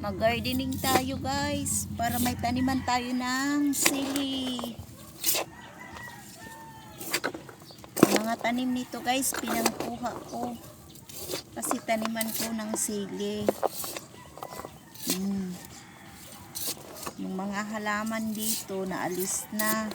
Mag-gardening tayo guys para may taniman tayo ng sili. Mga tanim nito guys pinangkuha ko kasi taniman ko ng sili. Yung mga halaman dito naalis na.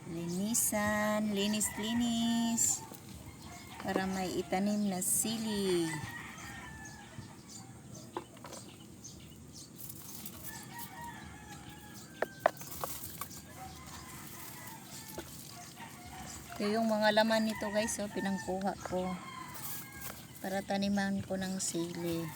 Linisan, linis para may itanim na sili. Ito yung mga laman nito guys, so pinangkuha ko para taniman ko ng sili.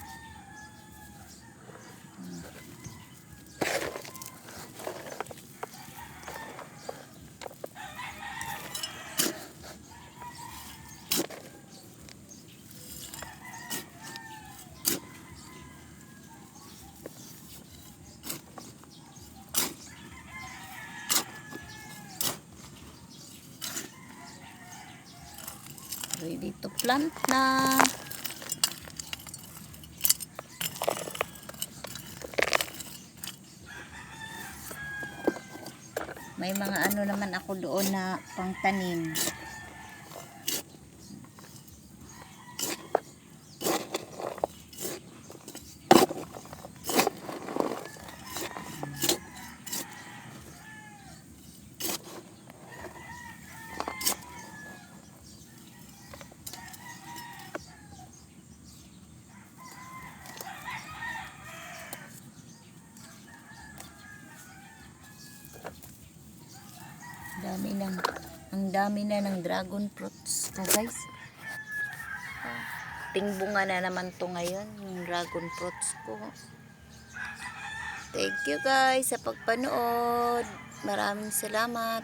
Ready to plant na. May mga ano naman ako doon na pangtanim. Ang dami na ng dragon fruits na guys. Tingbunga na naman to ngayon yung dragon fruits ko. Thank you guys sa pagpanood. Maraming salamat.